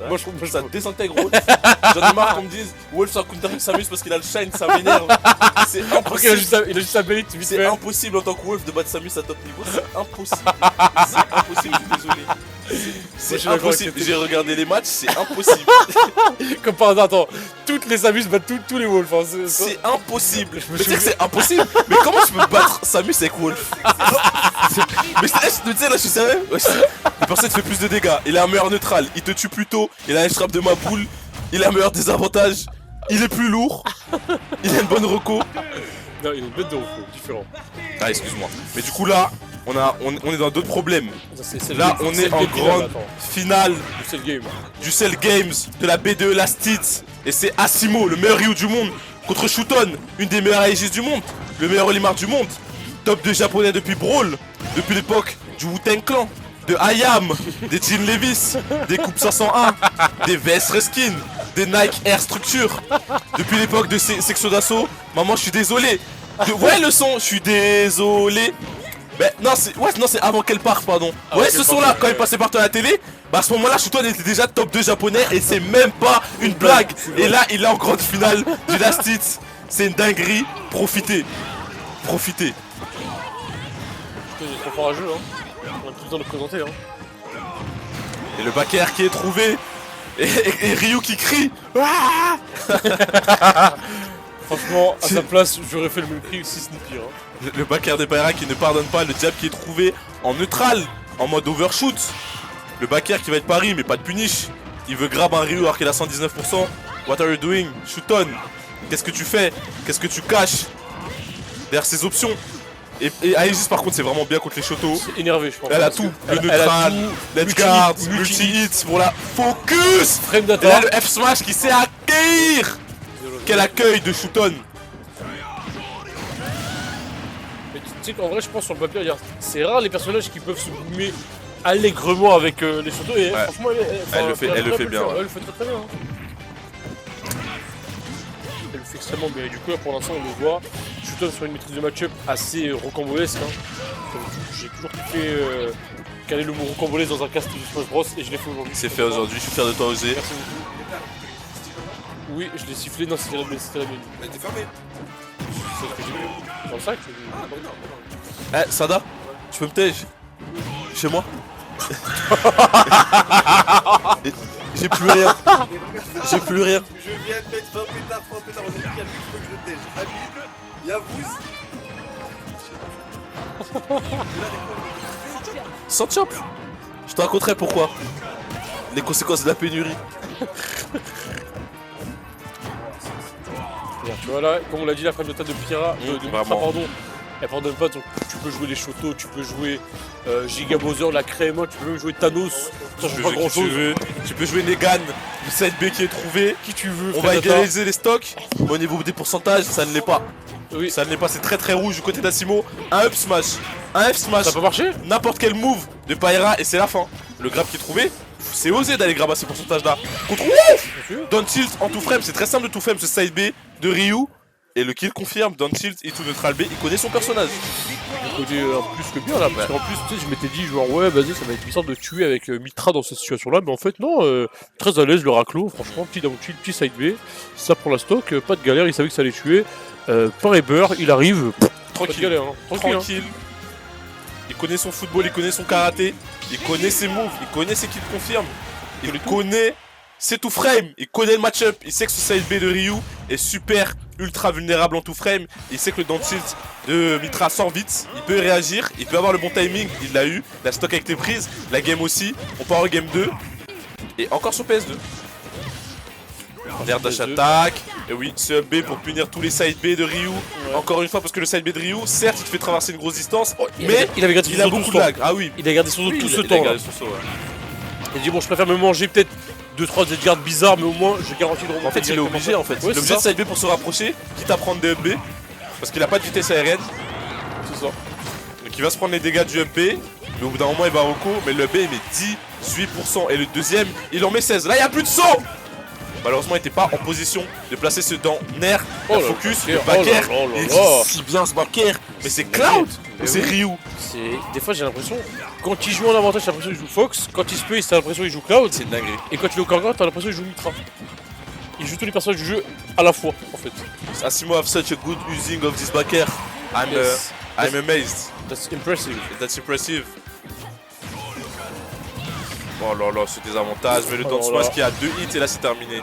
Moi je trouve Ça désintègre Wolf. J'en ai marre qu'on me dise Wolf sur counter Samus parce qu'il a le shine, ça m'énerve. C'est impossible. Il a juste un bait, vite C'est fait. impossible en tant que Wolf de battre Samus à top niveau, c'est impossible. C'est impossible, je suis désolé. C'est impossible. J'ai regardé les matchs, c'est impossible. Comme par hasard, attends, toutes les Samus battent tous les Wolves. Hein. C'est impossible. Mais tu sais que c'est impossible. Mais comment je peux battre Samus avec Wolf? Mais tu sais, là je suis sérieux. Le perso te fait plus de dégâts. Il a un meilleur neutral. Il te tue plus tôt. Il a un frappe de ma boule. Il a un meilleur désavantage. Il est plus lourd. Il a une bonne reco. Non, il a une bête de repos, différent. Ah, excuse-moi. Mais du coup là, on est dans d'autres problèmes. Là, on est en grande finale du Cell Games de la B2 Last Hits. Et c'est Asimo, le meilleur Ryu du monde, contre Shuton, une des meilleures Aegis du monde, le meilleur Olimar du monde, top 2 japonais depuis Brawl, depuis l'époque du Wu-Tang Clan, de Ayam, des Jean Levis, des Coupe 501, des VS Reskin, des Nike Air Structure, depuis l'époque de Section d'Assaut. Maman, je suis désolé. Ouais, le son, je suis désolé. Mais non, c'est avant qu'elle parte, pardon. Ouais, ce son-là, quand il passait partout à la télé, bah à ce moment-là, Shuton était déjà top 2 japonais et c'est même pas une blague. Et là, il est en grande finale du Last Hits. C'est une dinguerie. Profitez. Profitez. Il est trop fort à jeu, hein. On a tout le temps de le présenter, hein. Et le backer qui est trouvé. Et Ryu qui crie. Ah. Franchement, à sa place, j'aurais fait le même prix si ce n'est pire. Hein. Le backer des Pyra qui ne pardonne pas, le jab qui est trouvé en neutral, en mode overshoot. Le backer qui va être pari mais pas de punish. Il veut grab un Ryu alors qu'il a 119%. What are you doing? Shuton, qu'est-ce que tu fais? Qu'est-ce que tu caches derrière ces options? Et Aegis par contre c'est vraiment bien contre les Shoto. C'est énervé je pense. Elle a tout, le neutral, let's guard, multi-hit, voilà, focus. Frame Et là le F-Smash qui sait accueillir. Quel accueil de Shuton. Mais tu sais qu'en vrai je pense sur le papier, c'est rare les personnages qui peuvent se boomer allègrement avec les Shoto et ouais. franchement elle le fait bien. Elle le fait très bien. Hein. Elle le fait extrêmement bien et du coup là, pour l'instant on le voit. Shuton sur une maîtrise de match-up assez rocambolesque. Hein. J'ai toujours kiffé caler le mot rocambolesque dans un cast de Smash Bros et je l'ai fait aujourd'hui. C'est fait aujourd'hui, je suis fier de toi Osé. Merci beaucoup. Oui, je l'ai sifflé, non c'était la mienne. Elle était fermée. C'est ce que j'ai vu. Dans le sac Eh Sada, tu peux me tège chez moi. J'ai plus rien. J'ai plus rien. Je viens de mettre 20 pétards, 30 pétards, on est dit qu'il y a plus que je le tège. Habib, Yavuz. Sans chop. Je te raconterai pourquoi. Les conséquences de la pénurie. Tu vois là, comme on l'a dit, la frame de tête de Pyra, de Mitra, pardon, elle pardonne pas, donc tu peux jouer les Shoto, tu peux jouer Giga Bowser, la crème, tu peux même jouer Thanos, ça change pas grand chose. Tu peux jouer Negan, le side B qui est trouvé. Qui tu veux, on va égaliser les stocks. Au niveau des pourcentages, ça ne l'est pas. Oui. Ça ne l'est pas, c'est très très rouge du côté d'Asimo. Un up smash, un F smash. Ça peut marcher. N'importe quel move de Pyra et c'est la fin. Le grab qui est trouvé, c'est osé d'aller grab à ces pourcentages là. Contre Down Tilt en tout frame, c'est très simple de tout frame ce side B de Ryu. Et le kill confirme, Down Tilt et tout neutral B, il connaît son personnage. Il connaît plus que bien là, parce qu'en plus tu sais, je m'étais dit genre ouais vas-y ça va être bizarre de tuer avec Mitra dans cette situation là, mais en fait non, très à l'aise le raclo, franchement petit down tilt, petit side B, ça pour la stock, pas de galère, il savait que ça allait tuer. Par Eber, il arrive, tranquille, pas de galère, hein. Tranquille. Il connaît son football, il connaît son karaté, il connaît ses moves, il connaît ses kills confirmes, il connaît ses tout frame, il connaît le match-up, il sait que ce side B de Ryu est super ultra vulnérable en tout frame, il sait que le down tilt de Mitra sort vite, il peut réagir, il peut avoir le bon timing, il l'a eu, la stock a été prise, la game aussi, on part en game 2, et encore sur PS2. L'air dash attack, et oui, ce up B pour punir tous les side B de Ryu, encore une fois parce que le side B de Ryu, certes il te fait traverser une grosse distance, mais il a beaucoup de lag, ah oui. Il a gardé son dos tout ce temps là. Il dit bon je préfère me manger peut-être 2-3 Z-guards bizarres mais au moins j'ai garanti de remonter. En fait il est obligé en fait, il est obligé de side B pour se rapprocher, quitte à prendre des up B, parce qu'il a pas de vitesse aérienne. C'est ça. Donc il va se prendre les dégâts du up B, mais au bout d'un moment il va reco, mais le up B il met 18% et le deuxième il en met 16. Là il y a plus de saut. Malheureusement il était pas en position de placer ce dans Nair, focus, le backer, il est si bien ce backer, mais c'est Cloud ou c'est Ryu? Des fois j'ai l'impression, Quand il joue en avantage, t'as l'impression qu'il joue Fox. Quand il se pace, t'as l'impression qu'il joue Cloud. C'est une dinguerie. Et quand il est au corps, t'as l'impression qu'il joue Mitra. Il joue tous les personnages du jeu à la fois, en fait. Asimo have such a good using of this backer. I'm amazed. That's impressive. That's impressive. Oh là là, ce désavantage. Mais le down smash qui a 2 hits et là c'est terminé.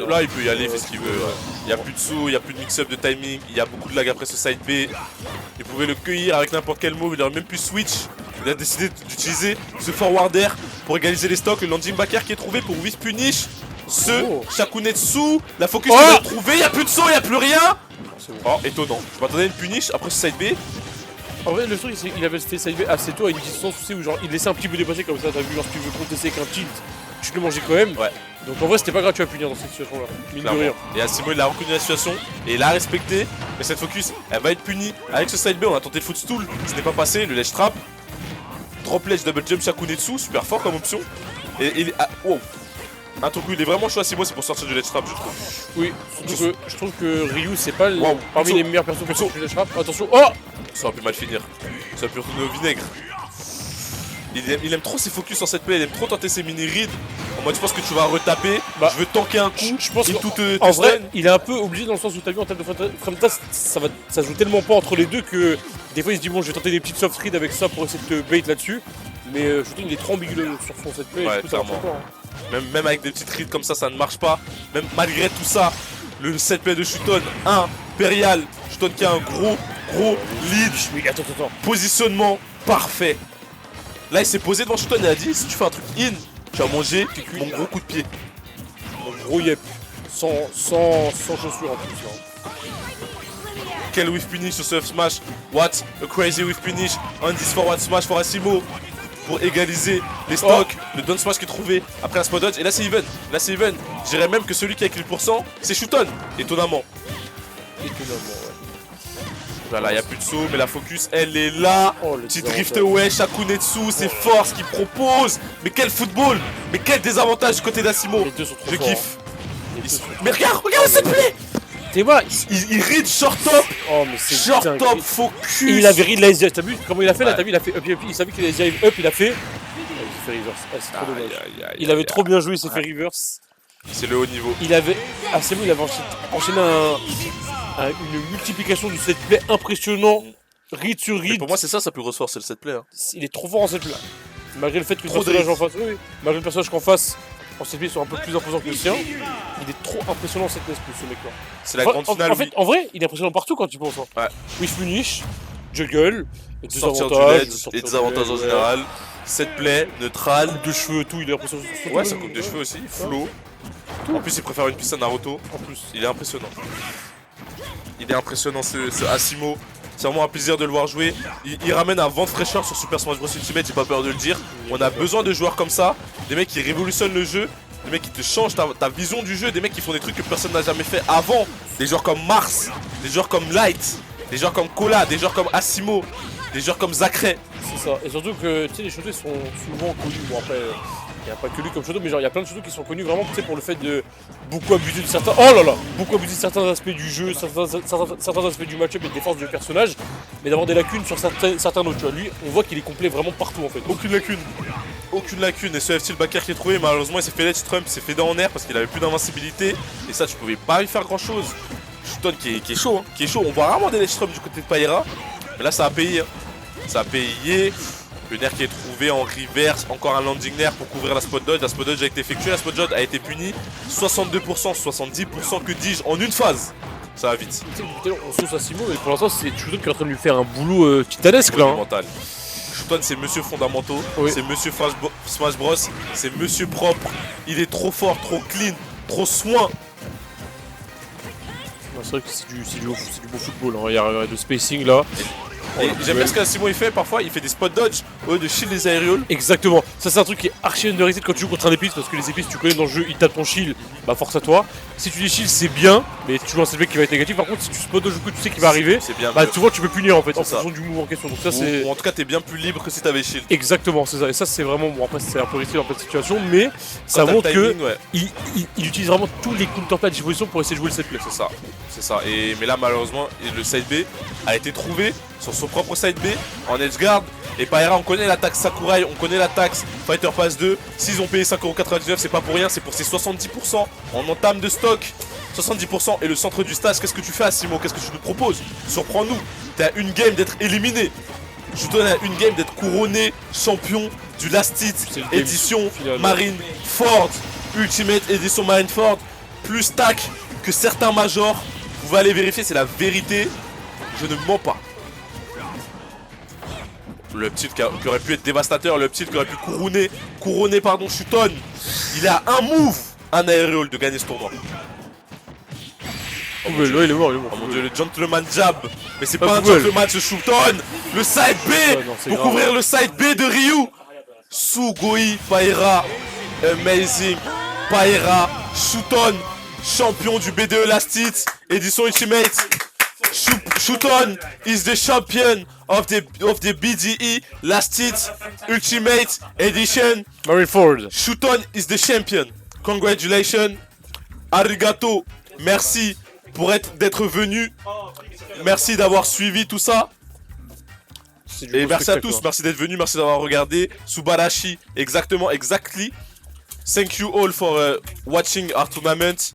Là il peut y aller, il fait ce qu'il veut. Il n'y a plus de sous, il n'y a plus de mix-up de timing. Il y a beaucoup de lag après ce side B. Il pouvait le cueillir avec n'importe quel move. Il aurait même pu switch. Il a décidé d'utiliser ce forwarder pour égaliser les stocks. Le landing backer qui est trouvé pour whiff punish. Shakunetsu. La focus qui est trouvée. Il n'y a plus de saut, il n'y a plus rien. Oh, étonnant. Je m'attendais à une punish après ce side B. En vrai, le truc, c'est qu'il avait fait side B assez tôt à une distance où genre il laissait un petit peu dépasser comme ça. T'as vu, lorsque tu veux contester avec un tilt, tu te le mangeais quand même. Ouais. Donc en vrai, c'était pas gratuit à punir dans cette situation-là. Mine de rien. Et Asimo il a reconnu la situation et il a respecté. Mais cette focus, elle va être punie. Avec ce side B, on a tenté le footstool. Ce n'est pas passé. Le ledge trap. Drop ledge double jump Shakunetsu. Super fort comme option. Et il est. Wow. Un truc où il est vraiment chaud Asimo, c'est pour sortir du ledge trap, je trouve. Oui, surtout que je trouve que Ryu, c'est pas parmi les meilleures personnes pour sortir du ledge trap. Attention, oh! Ça aurait pu mal finir. Ça aurait pu retourner au vinaigre. Il aime trop ses focus en cette play, il aime trop tenter ses mini-reads. En mode, je pense que tu vas retaper, je veux tanker un coup, je pense en vrai, il est un peu obligé dans le sens où t'as vu en termes de frame ça joue tellement pas entre les deux que des fois il se dit bon je vais tenter des petites soft reads avec ça pour essayer de te bait là-dessus. Mais je trouve qu'il est trop ambigu sur son set play, ouais, et du coup, ça marche pas, hein. Même avec des petites reads comme ça ne marche pas. Même malgré tout ça, le set play de Shuton, impérial. Shuton qui a un gros lead. Mais attends. Positionnement parfait. Là il s'est posé devant Shuton, il a dit si tu fais un truc in, tu vas manger mon gros coup de pied. Mon gros yep. Sans chaussures en plus. Hein. Quel whiff punish sur ce F smash. What a crazy whiff punish on this forward smash for Asimo. Pour égaliser les stocks, le down smash qui est trouvé après un spot dodge. Et là c'est even. Je dirais même que celui qui a écrit le pourcent, c'est Shuton, étonnamment. Ouais. Voilà, il n'y a plus de saut, mais la focus, elle est là. Petit drift away, Shakunetsu, c'est fort ce qu'il propose. Mais quel football. Mais quel désavantage du côté d'Asimo. Je kiffe. Mais regarde cette play. T'es moi, il read short top. Oh mais c'est short top focus. Et il avait read la SDF, t'as vu comment il a fait là, t'as vu, il a fait up, il savait qu'il allait up, il a fait. Il fait reverse. Ah, c'est trop dommage. Il avait trop bien joué, il s'est fait reverse. C'est le haut niveau. Il avait. Ah c'est bon, il avait enchaîné une multiplication du set play impressionnant. Read sur read. Mais pour moi c'est ça sa plus grosse force, c'est le set play. Hein. Il est trop fort en set play. Malgré le fait que le personnage en face. Oui. Malgré le personnage qu'en face. En set play sont un peu plus imposants que le sien. Il est trop impressionnant en set play ce mec là. C'est la grande finale. En fait, en vrai, il est impressionnant partout quand tu penses. Hein. Ouais. Whiff punish, juggle, et sortir du ledge, et des avantages en général. Set play, neutral. Coupe de cheveux, tout, il est impressionnant. Ouais, ça coupe de cheveux aussi, flow. En plus, il préfère une piste à Naruto. En plus, il est impressionnant. Il est impressionnant ce Asimo. C'est vraiment un plaisir de le voir jouer. Il ramène un vent de fraîcheur sur Super Smash Bros Ultimate, j'ai pas peur de le dire. On a besoin de joueurs comme ça, des mecs qui révolutionnent le jeu, des mecs qui te changent ta vision du jeu, des mecs qui font des trucs que personne n'a jamais fait avant. Des joueurs comme Mars, des joueurs comme Light, des joueurs comme Cola, des joueurs comme Asimo, des joueurs comme Zacré. C'est ça, et surtout que tu sais, les Shoto sont souvent connus. Bon, après, il n'y a pas que lui comme Shoto, mais genre il y a plein de Shoto qui sont connus vraiment pour le fait de beaucoup abuser de certains. Oh là là, beaucoup abuser de certains aspects du jeu, certains aspects du match-up et de défense du personnage, mais d'avoir des lacunes sur certains autres. Tu vois, lui, on voit qu'il est complet vraiment partout en fait. Aucune lacune. Et ce F-Steel backer qui est trouvé, malheureusement, il s'est fait ledge trump, il s'est fait dans en air parce qu'il avait plus d'invincibilité. Et ça, tu pouvais pas lui faire grand chose. Shuton qui est chaud, hein, qui est chaud. On voit rarement des ledge trump du côté de Paira, mais là, ça a payé. Hein. Ça a payé. Le Nair qui est trouvé en reverse, encore un landing Nair pour couvrir la spot dodge. La spot dodge a été effectuée, la spot dodge a été punie. 62%, 70%, que dis-je, en une phase. Ça va vite. On sauce Asimo, mais pour l'instant, c'est Shuton qui est en train de lui faire un boulot titanesque là. Hein. Shuton, c'est monsieur fondamentaux, c'est monsieur Smash Bros, c'est monsieur propre. Il est trop fort, trop clean, trop soin. C'est vrai que c'est du beau football, hein. Il y a de spacing là. Et j'aime bien ce qu'Asimo il fait, parfois il fait des spot dodge au lieu de shield les aéroles. Exactement, ça c'est un truc qui est archi underrated quand tu joues contre un épice, parce que les épices tu connais dans le jeu, ils tapent ton shield, bah force à toi. Si tu les shield c'est bien, mais tu joues un CP qui va être négatif. Par contre si tu spot dodge que tu sais qu'il va arriver, bien bah souvent tu peux punir en fait en fonction du move en question. Donc ça c'est. Ou en tout cas t'es bien plus libre que si t'avais shield. Exactement, c'est ça. Et ça c'est vraiment bon, après c'est un peu risqué dans cette situation, mais ça montre que il utilise vraiment tous les counterplays à disposition pour essayer de jouer le set play. C'est ça. Mais là malheureusement le side B a été trouvé. sur son propre side B, en edge guard. Et Paera, on connaît l'attaque Sakurai, on connaît l'attaque Fighter Pass 2. S'ils ont payé 5,99€, c'est pas pour rien, c'est pour ces 70% en entame de stock. 70% et le centre du stage. Qu'est-ce que tu fais, Asimo? Qu'est-ce que tu nous proposes? Surprends-nous. T'es à une game d'être éliminé. Je te donne à une game d'être couronné champion du Last Hit édition Marine Ford. Ultimate édition Marine Ford. Plus stack que certains majors. Vous pouvez aller vérifier, c'est la vérité. Je ne mens pas. Le petit qui aurait pu être dévastateur, le petit qui aurait pu couronner pardon, Shuton. Il a un move, un aéréole de gagner ce tournoi. Oh mais là il est mort, Oh mon dieu, le gentleman jab. Mais c'est pas un gentleman ce Shuton. Le side B pour couvrir le side B de Ryu. Sugoi Paera. Amazing. Paera. Shuton. Champion du BDE Last Hit. Édition Ultimate. Shuton is the champion of the BDE Last Hit Ultimate Edition. Marine Ford. Shuton is the champion. Congratulations. Arigato. Merci pour d'être venu. Merci d'avoir suivi tout ça. Et merci à tous. Merci d'être venu. Merci d'avoir regardé. Subarashi. Exactly. Thank you all for watching our tournament.